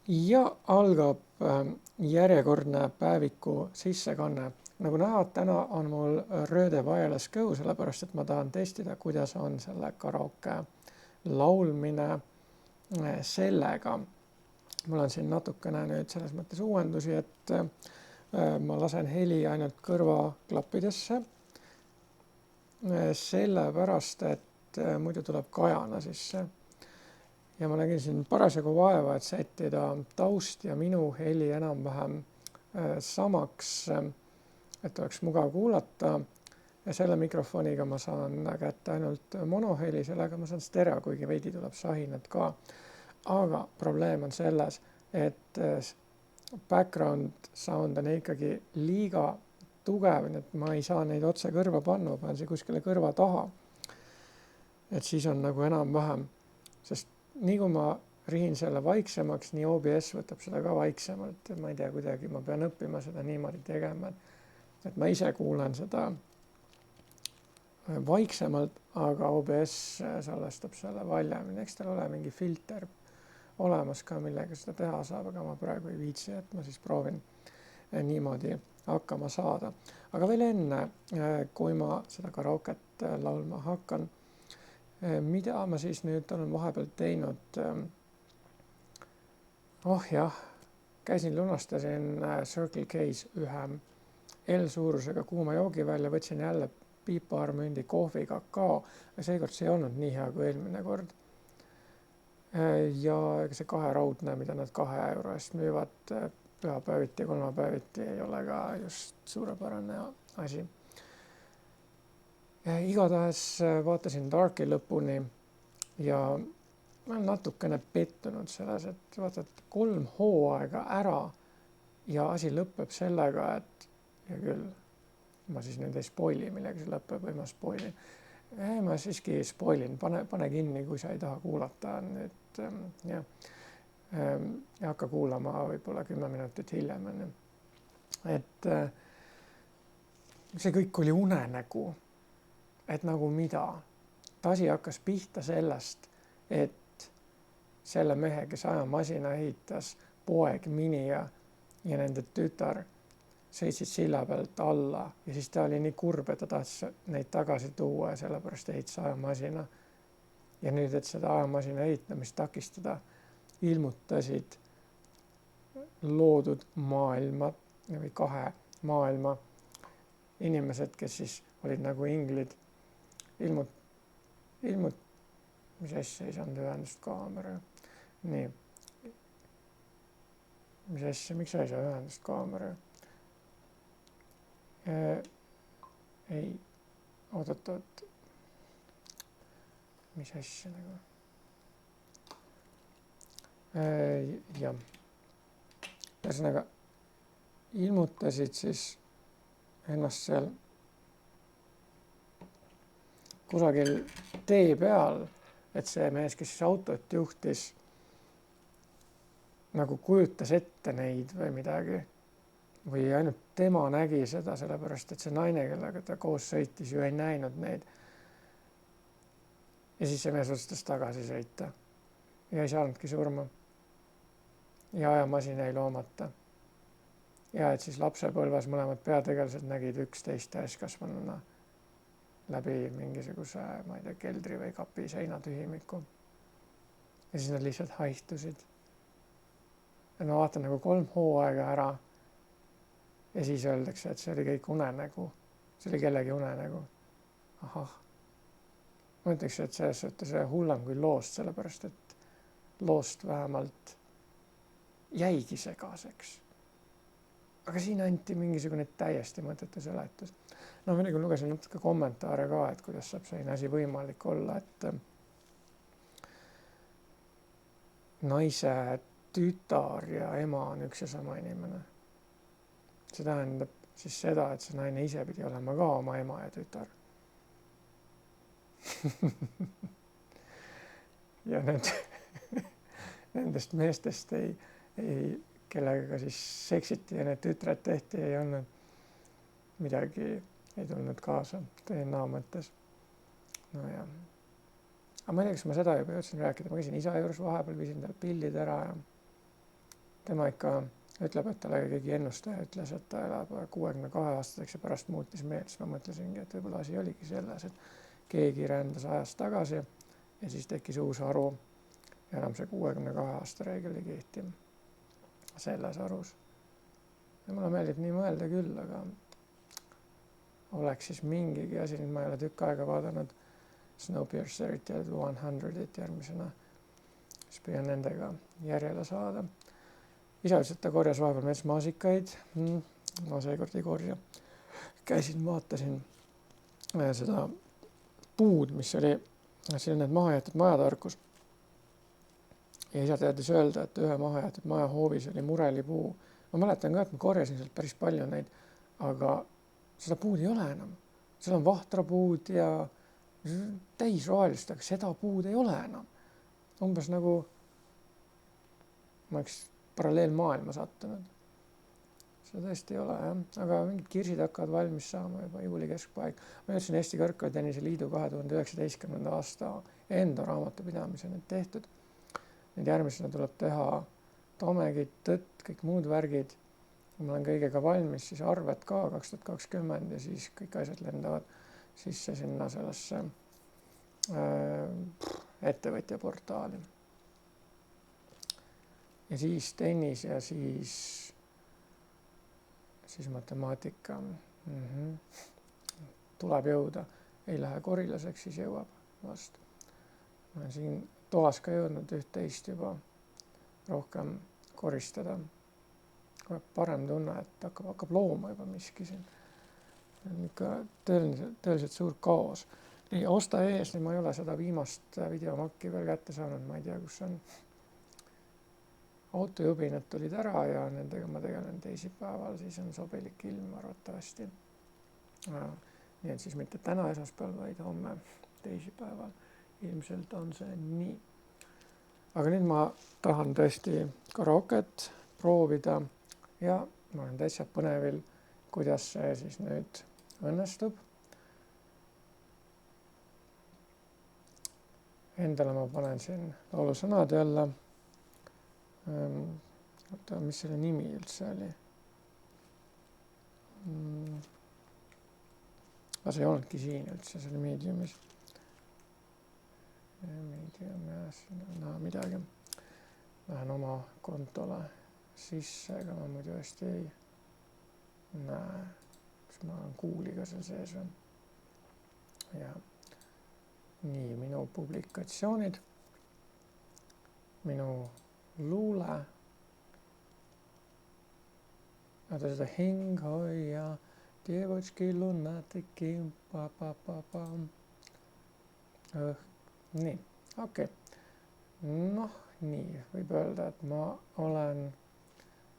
Ja algab järjekordne päeviku sissekanne. Nagu näha, täna on mul Rööde Wireless Go, sellepärast et ma tahan testida, kuidas on selle karaoke laulmine sellega. Mul on siin natukene nüüd selles mõttes uuendusi, et ma lasen heli ainult kõrvaklappidesse. Sellepärast, et muidu tuleb kajana sisse. Ja ma nägin siin parasjagu vaeva, et sättida taust ja minu heli enam-vähem samaks, et oleks mugav kuulata. Ja selle mikrofoniga ma saan kätte ainult monoheli, sellega ma saan stereo, kuigi veidi tuleb sahinat ka. Aga probleem on selles, et background sound on ikkagi liiga tugev, et ma ei saa neid otse kõrva panna, ma panen see kuskile kõrva taha. Et siis on nagu enam-vähem, sest nii kui ma rihin selle vaiksemaks, nii OBS võtab seda ka vaiksemalt. Ma ei tea, kuidagi ma pean õppima seda niimoodi tegema, et ma ise kuulen seda vaiksemalt, aga OBS salvestab selle valjemini. Eks tal ole mingi filter olemas ka, millega seda teha saab, aga ma praegu ei viitsi, et ma siis proovin niimoodi hakkama saada. Aga veel enne, kui ma seda karaoket laulma hakkan, mida ma siis nüüd olen vahepeal teinud? Käisin lunastasin Circle K's ühe L-suurusega kuuma joogi välja, võtsin jälle piipaarmündi kohvi kakao, ja seekord see ei olnud nii hea kui eelmine kord. Ja see 2 raudne, mida nad 2 euro eest müüvad pühapäeviti ja kolmapäeviti, ei ole ka just suurepärane asi. Igatahes vaatasin Darki lõpuni ja ma olen natukene pettunud selles, et vaatad 3 hooaega ära ja asi lõpeb sellega, et ja küll, ma siis nüüd ei spoili, millega see lõpeb või ma spoilin. Ma siiski spoilin, pane kinni, kui sa ei taha kuulata nüüd ja hakka kuulama võib-olla 10 minutit hiljem. Et see kõik oli unenägu. Et nagu mida? Asi hakkas pihta sellest, et selle mehe, kes ajamasina ehitas, poeg Minija ja nende tütar sõitsid silla pealt alla ja siis ta oli nii kurb, et ta tahtis neid tagasi tuua ja sellepärast ehitas ajamasina. Ja nüüd, et seda ajamasina ehitamist takistada, ilmutasid loodud maailma või 2 maailma inimesed, kes siis olid nagu inglid. Mis asja ei saanud ühendust kaamera. Nii. Mis asja, miks sa ei saa ühendust kaamera? Ei, oodatud. Mis asja nagu? Jah. Ühesõnaga, ilmutasid siis ennast seal kusagil tee peal, et see mees, kes siis autot juhtis, nagu kujutas ette neid või midagi. Või ainult tema nägi seda, sellepärast, et see naine, kellega ta koos sõitis, ju ei näinud neid. Ja siis see mees otsustas tagasi sõita. Ja ei saanudki surma. Ja ajamasin jäi loomata. Ja et siis lapsepõlves mõlemad peategelased nägid 11 täiskasvanuna läbi mingisuguse, ma ei tea, keldri või kapi seinatühimiku. Ja siis nad lihtsalt haihtusid. Ja ma vaatan nagu 3 hooaega ära ja siis öeldakse, et see oli kõik unenägu. See oli kellegi unenägu. Ahah. Ma ütleks, et selles suhtes hullem kui loost, sellepärast, et loost vähemalt jäigi segaseks. Aga siin anti mingisugune täiesti mõttetu seletus. No muidugi lugesin natuke kommentaare ka, et kuidas saab selline asi võimalik olla, et naise tütar ja ema on üks ja sama inimene. See tähendab siis seda, et see naine ise pidi olema ka oma ema ja tütar. Ja nendest meestest kellega siis seksiti ja need tütred tehti, ei olnud midagi, ei tulnud kaasa DNA mõttes. No jah. Aga ma ei tea, kas ma seda juba jõudsin rääkida. Ma käisin isa juures vahepeal, viisin tal pillid ära ja tema ikka ütleb, et talle keegi ennustaja ütles, et ta elab 62 aastaseks ja pärast muutis meelt. Siis ma mõtlesingi, et võib-olla asi oligi selles, et keegi rändas ajast tagasi ja siis tekkis uus haru ja enam see 62 aasta reegel ei kehti selles harus. Ja mulle meeldib nii mõelda küll, aga oleks siis mingigi asi, nüüd ma ei ole tükk aega vaadanud Snowpiercerit ja 100-it järgmisena, siis püüan nendega järjele saada. Isa ütles, et ta korjas vahepeal mets maasikaid, ma seekord ei korja. Käisin, vaatasin seda puud, mis oli, siin on need mahajäetud majatarkus. Ja isa teadis öelda, et ühe mahajäetud maja hoovis oli murelipuu. Ma mäletan ka, et ma korjasin sealt päris palju neid, aga seda puud ei ole enam. Seal on vahtrapuud ja täis rohelist, aga seda puud ei ole enam. Umbes nagu ma oleks paralleelmaailma sattunud. Seda tõesti ei ole, jah. Aga mingid kirsid hakkavad valmis saama juba juuli keskpaik. Ma jõudsin Eesti Kõrgkoolitennise Liidu 2019. aasta enda raamatupidamise nüüd tehtud. Nüüd järgmisena tuleb teha Tomegid, tõtt, kõik muud värgid. Ma olen kõigega valmis, siis arved ka 2020 ja siis kõik asjad lendavad sisse sinna sellesse ettevõtja portaali. Ja siis tennis ja siis matemaatika. Tuleb jõuda. Ei lähe korilaseks, siis jõuab vastu. Ma olen siin toas ka jõudnud üht-teist juba rohkem koristada. Parem tunne, et hakkab looma juba miski siin. Ikka tõeliselt suur kaos. Nii, osta ees, nii ma ei ole seda viimast videomakki veel kätte saanud, ma ei tea, kus on. Autojubinad tulid ära ja nendega ma tegelen teisipäeval, siis on sobilik ilm arvatavasti. Nii et siis mitte täna esmaspäeval, vaid homme teisipäeval. Ilmselt on see nii. Aga nüüd ma tahan tõesti karaoket proovida ja ma olen täitsa põnevil, kuidas see siis nüüd õnnestub. Endale ma panen siin laulusõnad jälle. Mis selle nimi üldse oli? Aga see ei olnudki siin üldse, see oli Mediumis. Midagi. Lähen oma kontole sisse, ega ma muidu hästi ei näe, kus ma olen kuuliga seal sees on. Ja nii, minu publikatsioonid, minu luule, aga seda hing hoia, девочки lunatiki, pa. Nii, okei. Noh, nii, võib öelda, et ma olen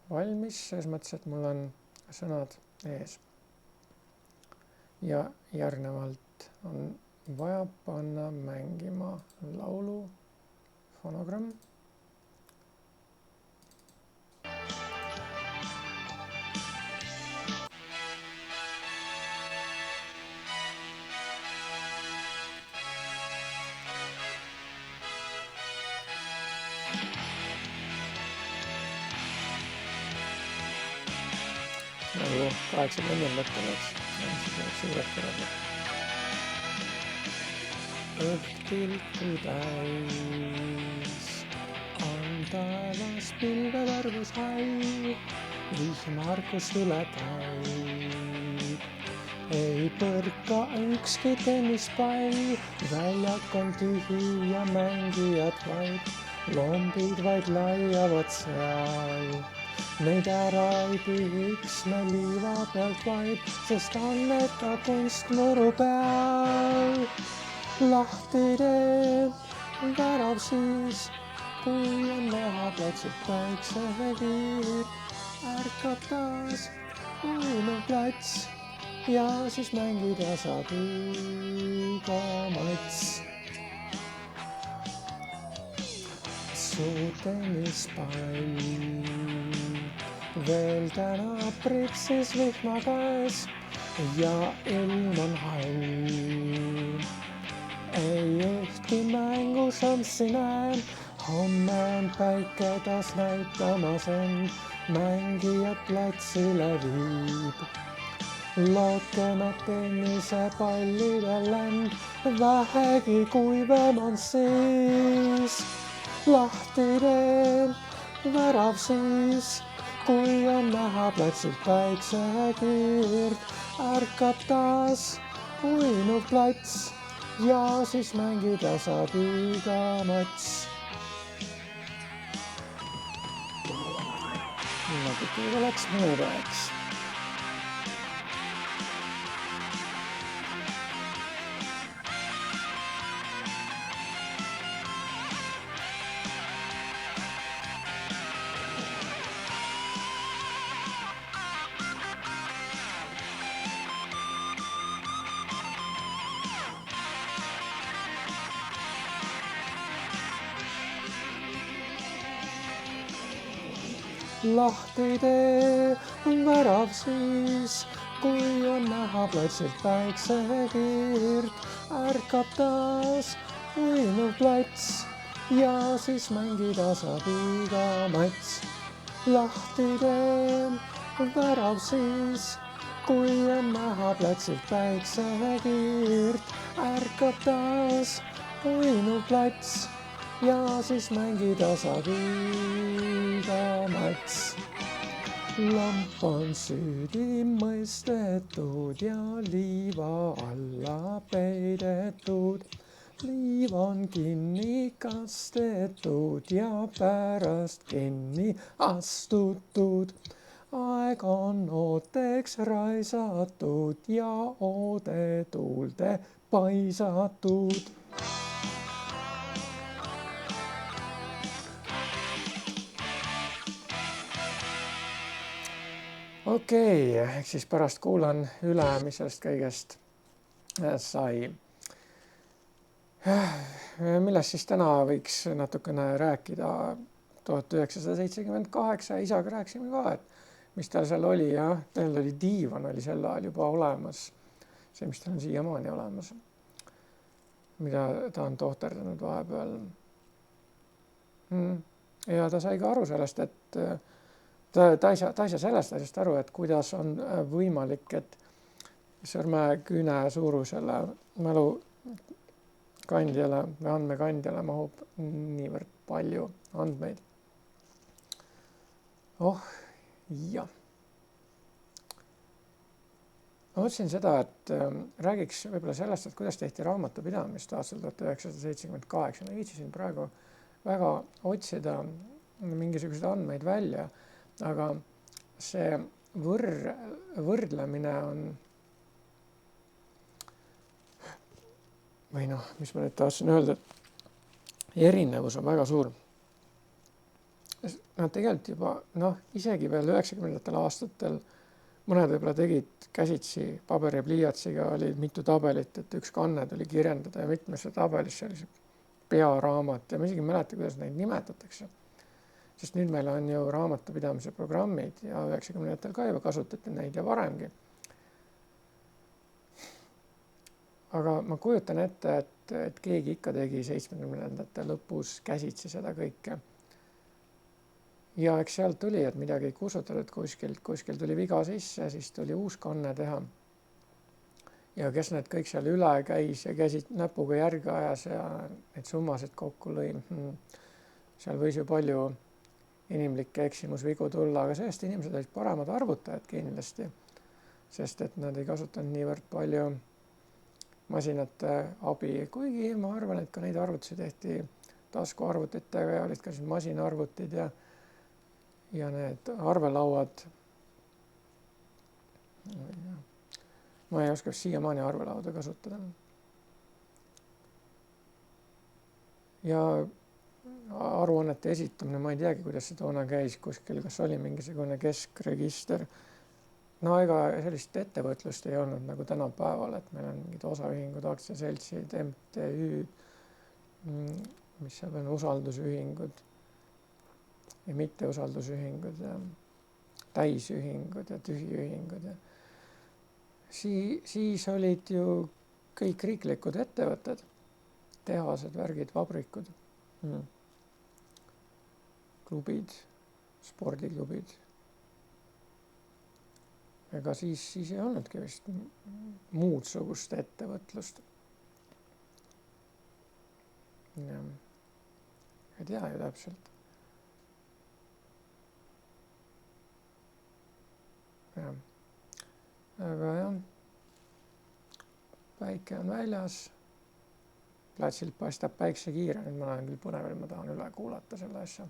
valmis, selles mõttes, et mul on sõnad ees. Ja järgnevalt on vaja panna mängima laulu fonogramm. Nagu 80-ndatel suured kõrvad. Õhtilku täis on taevas pilvevarvus hai, vihmarkus tule täib. Ei põrka ükski tennispall, väljak on tühi ja mängijad vaid, lombid vaid laiavad seal. Neid ära ei pühiks me liiva pealt vaid, sest anneta kunstmõru peal. Lahti teeb värav siis, kui on näha platsid päiksevekiir. Ärkab taas uinuv plats ja siis mängida saab iga mats. Suur tennispall veel täna pritsis vihma käes ja ilm on hall. Ei ühtki mängu šanssi näen, homme on päike taas näitamas end, mängijad platsile viib. Loodkemad tennisepallide länd, vähegi kuivem on siis. Lahti teen värav siis, kui on näha platsilt päiksekiirt. Ärkab taas uinuv plats ja siis mängida saab iga mats. Natuke juba läks mööda, eks. Lahti tee värav siis, kui on näha platsilt päiksekiirt. Ärkab taas uinuv plats ja siis mängida saab iga mats. Lahti tee värav siis, kui on näha platsilt päiksekiirt. Ärkab taas uinuv plats ja siis mängida saab iga mats. Lamp on süüdi mõistetud ja liiva alla peidetud. Liiv on kinni kastetud ja pärast kinni astutud. Aeg on ooteks raisatud ja oode tuulde paisatud. Okei, ehk siis pärast kuulan üle, mis sellest kõigest sai. Millest siis täna võiks natukene rääkida 1978, isaga rääkisime ka, et mis tal seal oli ja tal oli diivan, oli sel ajal juba olemas. See, mis tal on siiamaani olemas, mida ta on tohterdanud vahepeal. Ja ta sai ka aru sellest, et ta ei saa sellest asjast aru, et kuidas on võimalik, et sõrmeküüne suurusele mälukandjale või andmekandjale mahub niivõrd palju andmeid. Jah. Ma mõtlesin seda, et räägiks võib-olla sellest, et kuidas tehti raamatupidamist aastal 1978. Ma viitsisin praegu väga otsida mingisuguseid andmeid välja, aga see võrdlemine on, või mis ma nüüd tahtsin öelda, et erinevus on väga suur. Nad tegelikult juba, isegi veel 90. aastatel mõned võib-olla tegid käsitsi paberi pliiatsiga, oli mitu tabelit, et üks kanne tuli kirjendada ja mitmesse tabelisse oli see pearaamat ja ma isegi mäleta, kuidas neid nimetatakse. Sest nüüd meil on ju raamatupidamise programmid ja 90-ndatel ka juba kasutati neid ja varemgi. Aga ma kujutan ette, et keegi ikka tegi 70-ndate lõpus käsitsi seda kõike. Ja eks sealt tuli, et midagi ei kusutatud kuskil tuli viga sisse, siis tuli uus kanne teha. Ja kes need kõik seal üle käis ja käisid näpuga järge ajas ja need summasid kokku lõi. Seal võis ju palju inimlikke eksimusvigu tulla, aga sellest inimesed olid paremad arvutajad kindlasti, sest et nad ei kasutanud niivõrd palju masinate abi, kuigi ma arvan, et ka neid arvutusi tehti taskuarvutitega ja olid ka siin masinarvutid ja need arvelauad. Ma ei oska siiamaani arvelauda kasutada. Ja aruannete esitamine, ma ei teagi, kuidas see toona käis kuskil, kas oli mingisugune keskregister. Ega sellist ettevõtlust ei olnud nagu tänapäeval, et meil on mingid osaühingud, aktsiaseltsid, MTÜ-d, mis seal on usaldusühingud ja mitteusaldusühingud ja täisühingud ja tühiühingud. Siis olid ju kõik riiklikud ettevõtted, tehased, värgid, vabrikud. klubid, spordiklubid. Ega siis ei olnudki vist muud sugust ettevõtlust. Ja. Ei tea ju täpselt. Ja. Aga jah, päike on väljas. Platsilt paistab päiksekiire, nüüd ma olen küll põnevel, ma tahan üle kuulata selle asja.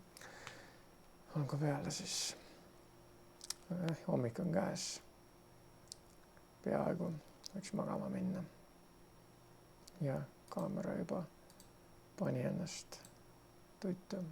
Aga peale siis hommik on käes. Peaaegu võiks magama minna. Ja kaamera juba pani ennast tuttu.